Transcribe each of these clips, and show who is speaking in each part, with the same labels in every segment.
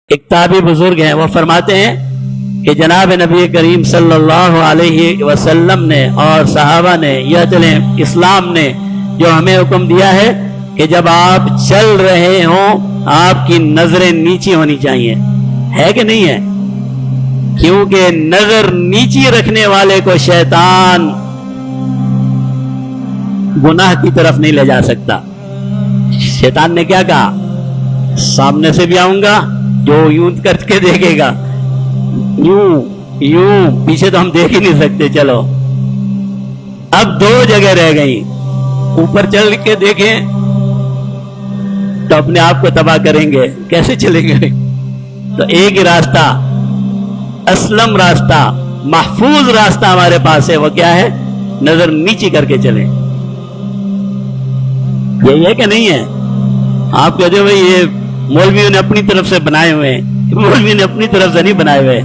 Speaker 1: ایک تابعی بزرگ ہیں، وہ فرماتے ہیں کہ جناب نبی کریم صلی اللہ علیہ وسلم نے اور صحابہ نے یا چلیں اسلام نے جو ہمیں حکم دیا ہے کہ جب آپ چل رہے ہوں آپ کی نظریں نیچی ہونی چاہیے، ہے کہ نہیں ہے؟ کیونکہ نظر نیچی رکھنے والے کو شیطان گناہ کی طرف نہیں لے جا سکتا۔ شیطان نے کیا کہا؟ سامنے سے بھی آؤں گا، جو یوں کر کے دیکھے گا، یوں پیچھے تو ہم دیکھ ہی نہیں سکتے، چلو اب دو جگہ رہ گئی، اوپر چل کے دیکھیں تو اپنے آپ کو تباہ کریں گے، کیسے چلیں گے؟ تو ایک ہی راستہ، اسلم راستہ، محفوظ راستہ ہمارے پاس ہے، وہ کیا ہے؟ نظر نیچی کر کے چلیں۔ یہی ہے کہ نہیں ہے؟ آپ کہتے ہو بھائی یہ مولویوں نے اپنی طرف سے بنائے ہوئے ہیں، مولوی نے اپنی طرف سے نہیں بنائے ہوئے،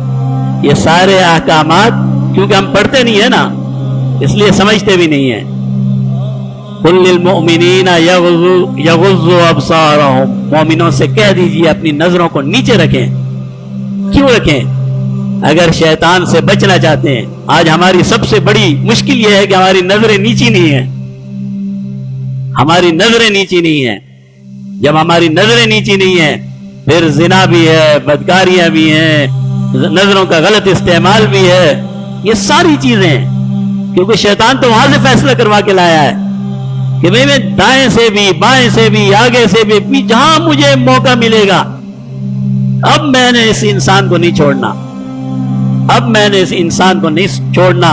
Speaker 1: یہ سارے احکامات کیونکہ ہم پڑھتے نہیں ہیں نا اس لیے سمجھتے بھی نہیں ہیں۔ قل للمؤمنین یغضوا ابصارہم، مومنوں سے کہہ دیجئے اپنی نظروں کو نیچے رکھیں۔ کیوں رکھیں؟ اگر شیطان سے بچنا چاہتے ہیں۔ آج ہماری سب سے بڑی مشکل یہ ہے کہ ہماری نظریں نیچی نہیں ہیں، ہماری نظریں نیچی نہیں ہیں۔ جب ہماری نظریں نیچی نہیں ہیں پھر زنا بھی ہے، بدکاریاں بھی ہیں، نظروں کا غلط استعمال بھی ہے، یہ ساری چیزیں ہیں، کیونکہ شیطان تو وہاں سے فیصلہ کروا کے لایا ہے کہ میں دائیں سے بھی بائیں سے بھی آگے سے بھی جہاں مجھے موقع ملے گا اب میں نے اس انسان کو نہیں چھوڑنا، اب میں نے اس انسان کو نہیں چھوڑنا۔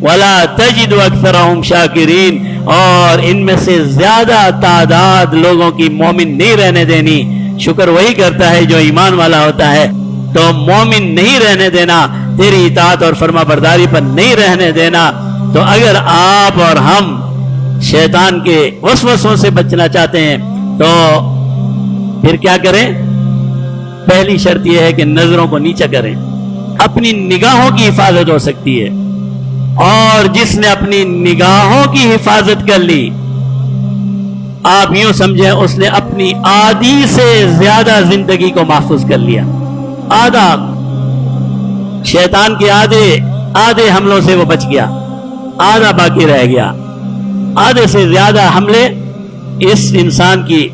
Speaker 1: وَلَا تَجِدُ أَكْثَرَهُمْ شَاكِرِينَ، اور ان میں سے زیادہ تعداد لوگوں کی مومن نہیں رہنے دینی۔ شکر وہی کرتا ہے جو ایمان والا ہوتا ہے، تو مومن نہیں رہنے دینا، تیری اطاعت اور فرما برداری پر نہیں رہنے دینا۔ تو اگر آپ اور ہم شیطان کے وسوسوں سے بچنا چاہتے ہیں تو پھر کیا کریں؟ پہلی شرط یہ ہے کہ نظروں کو نیچا کریں، اپنی نگاہوں کی حفاظت ہو سکتی ہے، اور جس نے اپنی نگاہوں کی حفاظت کر لی آپ یوں سمجھیں اس نے اپنی آدھی سے زیادہ زندگی کو محفوظ کر لیا۔ آدھا شیطان کے آدھے حملوں سے وہ بچ گیا، آدھا باقی رہ گیا۔ آدھے سے زیادہ حملے اس انسان کی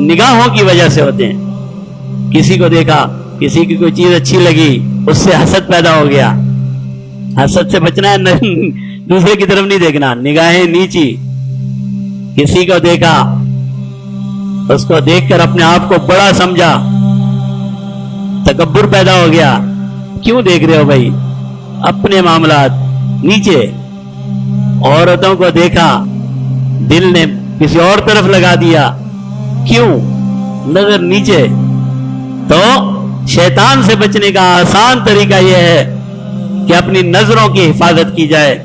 Speaker 1: نگاہوں کی وجہ سے ہوتے ہیں۔ کسی کو دیکھا، کسی کی کوئی چیز اچھی لگی، اس سے حسد پیدا ہو گیا۔ حسد سے بچنا ہے، دوسرے کی طرف نہیں دیکھنا، نگاہیں نیچی۔ کسی کو دیکھا، اس کو دیکھ کر اپنے آپ کو بڑا سمجھا، تکبر پیدا ہو گیا۔ کیوں دیکھ رہے ہو بھائی؟ اپنے معاملات نیچے۔ عورتوں کو دیکھا، دل نے کسی اور طرف لگا دیا، کیوں؟ نظر نیچے۔ تو شیطان سے بچنے کا آسان طریقہ یہ ہے کہ اپنی نظروں کی حفاظت کی جائے۔